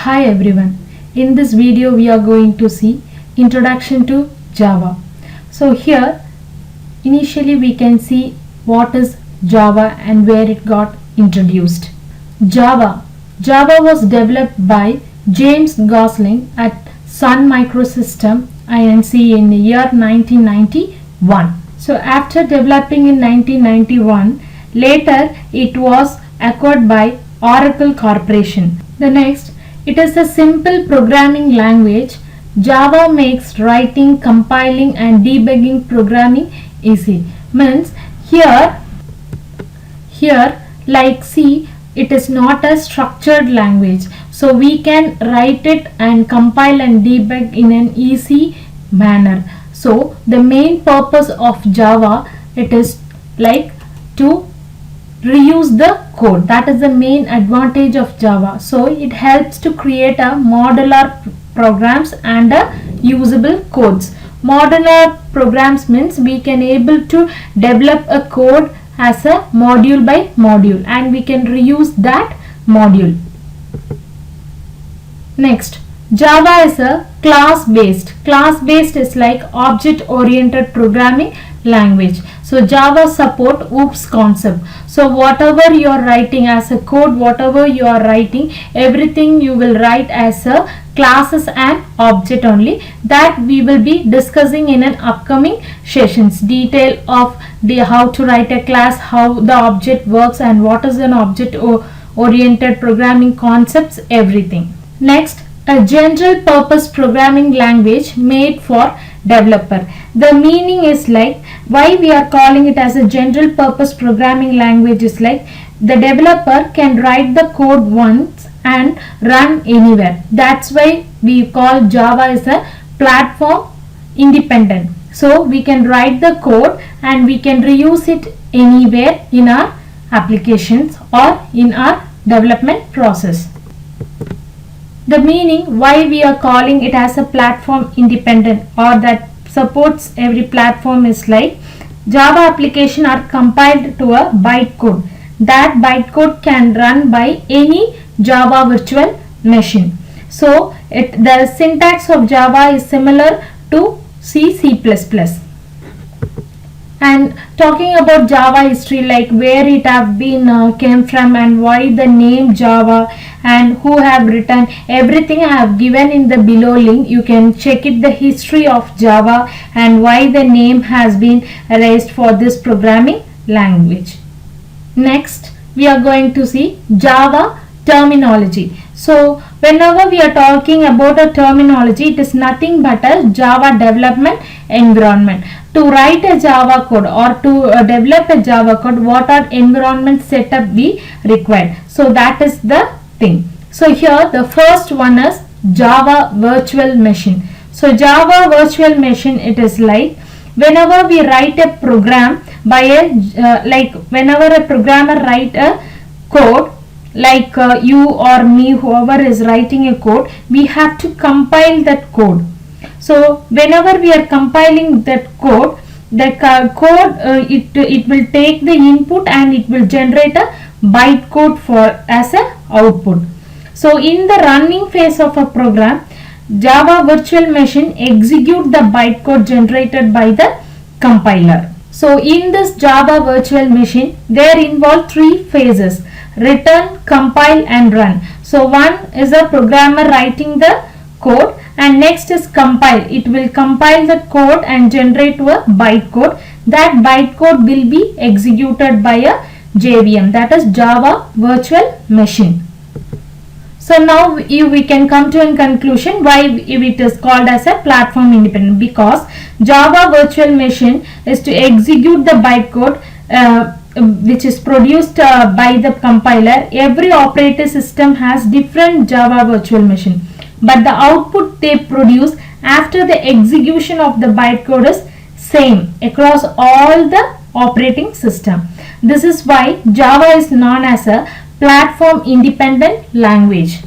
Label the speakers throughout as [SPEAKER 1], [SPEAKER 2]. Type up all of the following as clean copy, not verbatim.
[SPEAKER 1] Hi everyone, in this video we are going to see Introduction to Java. So here initially we can see what is Java and where it got introduced. Java was developed by James Gosling at Sun Microsystem Inc. in the year 1991. So after developing in 1991, later it was acquired by Oracle Corporation. The next, it is a simple programming language. Java makes writing, compiling and debugging programming easy. Means here like C, it is not a structured language. So we can write it and compile and debug in an easy manner. So the main purpose of Java, it is like to reuse the code. That is the main advantage of Java. So it helps to create a modular programs and a usable codes. Modular programs means we can able to develop a code as a module by module and we can reuse that module. Next, Java is a class-based. Class-based is like object-oriented programming language. So Java support OOPS concept. So whatever you are writing as a code, whatever you are writing, everything you will write as a classes and object only. That we will be discussing in an upcoming sessions. Detail of how to write a class, how the object works and what is an object-oriented programming concepts, everything. Next, a general purpose programming language made for developer. The meaning is like why we are calling it as a general purpose programming language is like the developer can write the code once and run anywhere. That's why we call Java as a platform independent. So we can write the code and we can reuse it anywhere in our applications or in our development process. The meaning why we are calling it as a platform independent or that supports every platform is like Java application are compiled to a bytecode. That bytecode can run by any Java virtual machine. So the syntax of Java is similar to C++. And talking about Java history, like where it have been came from and why the name Java and who have written, everything I have given in the below link. You can check it, the history of Java and why the name has been raised for this programming language. Next, we are going to see Java terminology. So whenever we are talking about a terminology, it is nothing but a Java development environment. To write a Java code or to develop a Java code, what are environment setup we required. So that is the thing. So here the first one is Java virtual machine. So Java virtual machine, it is like whenever we write a program by a like whenever a programmer write a code, like you or me, whoever is writing a code, we have to compile that code. So whenever we are compiling that code, the code it will take the input and it will generate a bytecode for as a output. So in the running phase of a program, Java virtual machine execute the bytecode generated by the compiler. So in this Java virtual machine, there involve three phases: return, compile and run. So one is a programmer writing the code and next is compile. It will compile the code and generate a bytecode. That bytecode will be executed by a JVM, that is Java virtual machine. So now we can come to a conclusion why it is called as a platform independent, because Java virtual machine is to execute the bytecode which is produced by the compiler. Every operating system has different Java virtual machine, but the output they produce after the execution of the bytecode is same across all the operating system. This is why Java is known as a platform independent language.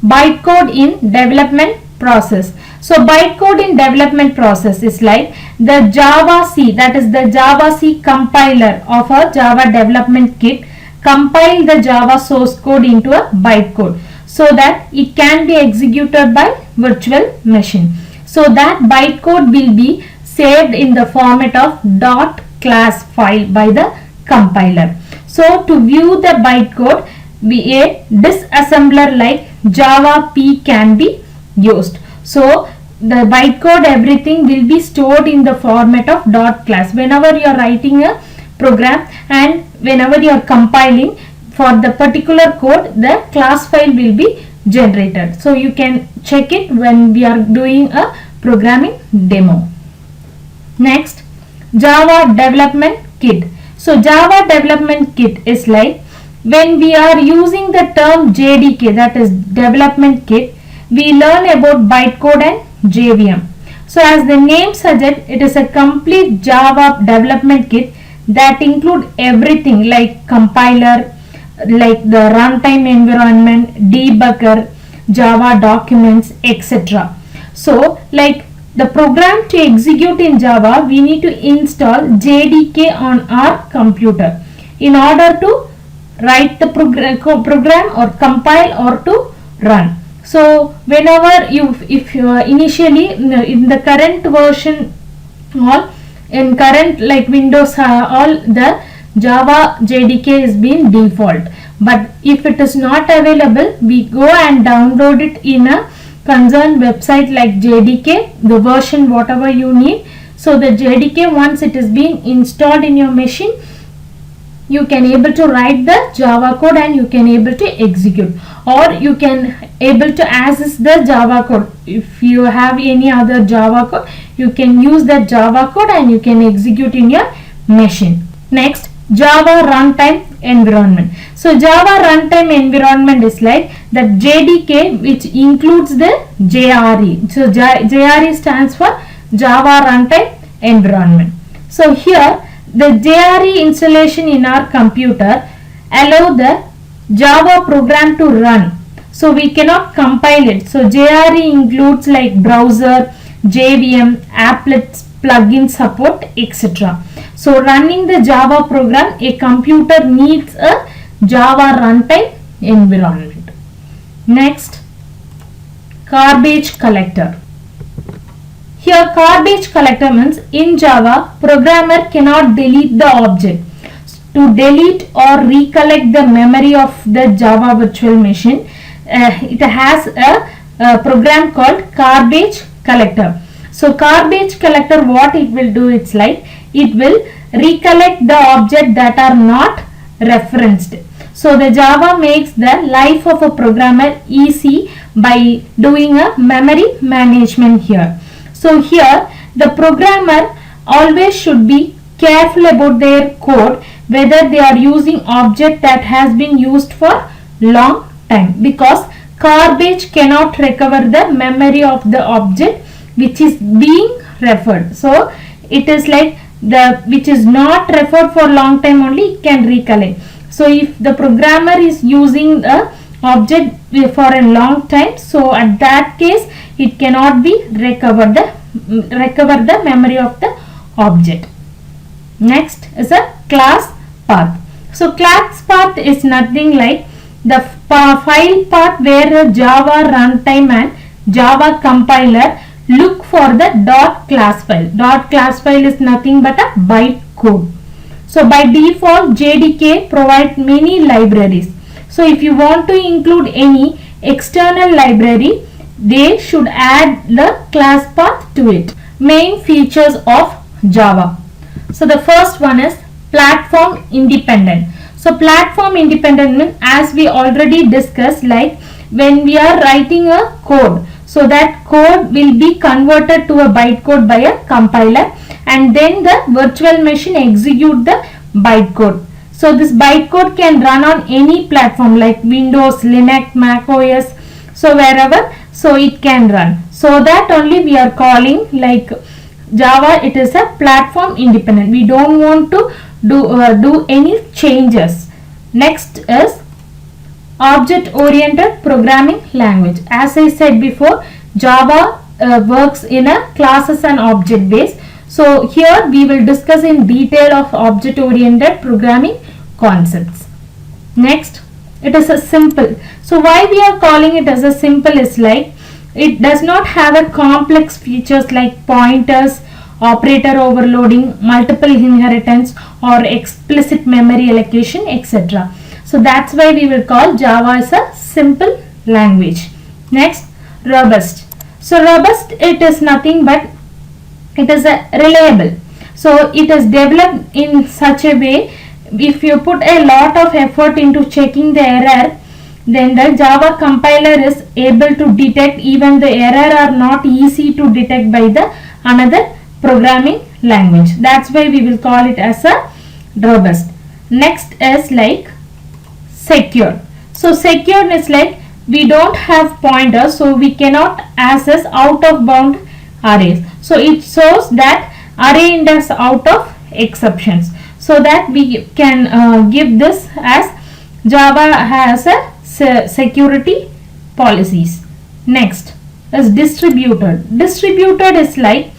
[SPEAKER 1] Bytecode in development process. So bytecode in development process is like the Java C, that is the Java C compiler of a Java development kit, compile the Java source code into a bytecode. so that it can be executed by virtual machine. So that bytecode will be saved in the format of .class file by the compiler. So to view the bytecode, a disassembler like Java P can be used. So the bytecode, everything will be stored in the format of .class. Whenever you are writing a program and whenever you are compiling for the particular code, the class file will be generated. So you can check it when we are doing a programming demo. Next, Java Development Kit. So Java Development Kit is like, when we are using the term JDK, that is Development Kit, we learn about bytecode and JVM. So as the name suggests, it is a complete Java development kit that include everything like compiler, like the runtime environment, debugger, Java documents, etc. So like the program to execute in Java, we need to install JDK on our computer in order to write the program or compile or to run. So whenever if you initially in the current version, all in current like Windows, all the Java JDK is being default, but if it is not available, we go and download it in a concerned website like JDK, the version whatever you need. So the JDK, once it is being installed in your machine, you can able to write the Java code and you can able to execute, or you can able to access the Java code. If you have any other Java code, you can use that Java code and you can execute in your machine. Next, Java runtime environment. So Java runtime environment is like the JDK, which includes the JRE. So JRE stands for Java runtime environment. So here the JRE installation in our computer allow the Java program to run. So we cannot compile it. So JRE includes like browser, JVM, applets, plugin support, etc. So running the Java program, a computer needs a Java runtime environment. Next, garbage collector. Here garbage collector means in Java, programmer cannot delete the object. To delete or recollect the memory of the Java virtual machine, it has a program called garbage collector. So garbage collector, what it will do, it's like it will recollect the object that are not referenced. So the Java makes the life of a programmer easy by doing a memory management here. So here the programmer always should be careful about their code, whether they are using object that has been used for long time, because garbage cannot recover the memory of the object which is being referred. So it is like the which is not referred for long time only can recollect. So if the programmer is using the object for a long time, so at that case it cannot be recover the memory of the object. Next is a class path. So class path is nothing like the file path where the Java runtime and Java compiler look for the .class file. .class file is nothing but a bytecode. So by default JDK provides many libraries. So if you want to include any external library, they should add the class path to it. Main features of Java. So the first one is platform independent. So platform independent means, as we already discussed, like when we are writing a code, so that code will be converted to a bytecode by a compiler, and then the virtual machine execute the bytecode. So this bytecode can run on any platform like Windows, Linux, Mac OS, so wherever, so it can run. So that only we are calling like Java, it is a platform independent. We don't want to do any changes. Next is object oriented programming language. As I said before, Java works in a classes and object base. So here we will discuss in detail of object oriented programming concepts. Next, It is a simple. So why we are calling it as a simple is like it does not have a complex features like pointers, operator overloading, multiple inheritance or explicit memory allocation, etc. So that's why we will call Java as a simple language. Next, robust. So robust, it is nothing but it is a reliable. So it is developed in such a way, if you put a lot of effort into checking the error, then the Java compiler is able to detect even the error are not easy to detect by the another programming language. That's why we will call it as a robust. Next is like secure. So secure is like we don't have pointers, so we cannot access out of bound arrays. So it shows that array index out of exceptions, so that we can give this as Java has a security policies. Next is distributed. Distributed is like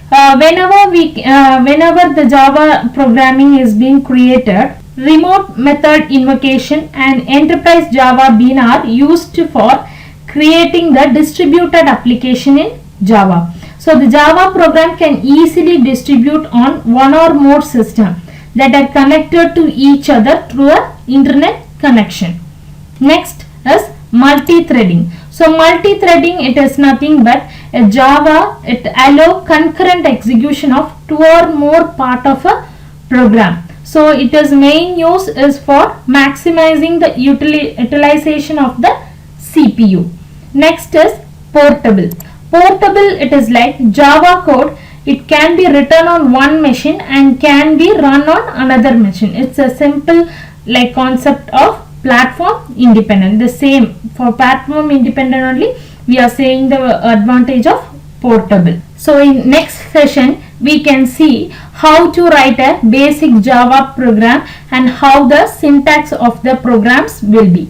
[SPEAKER 1] whenever the Java programming is being created, remote method invocation and enterprise Java bean are used for creating the distributed application in Java. So the Java program can easily distribute on one or more systems that are connected to each other through an internet connection. Next is multi-threading. So multi-threading, it is nothing but a Java, it allows concurrent execution of two or more part of a program. So its main use is for maximizing the utilization of the CPU. Next is portable. Portable, it is like Java code, it can be written on one machine and can be run on another machine. It's a simple like concept of platform independent. The same for platform independent only we are saying the advantage of portable. So in next session we can see how to write a basic Java program and how the syntax of the programs will be.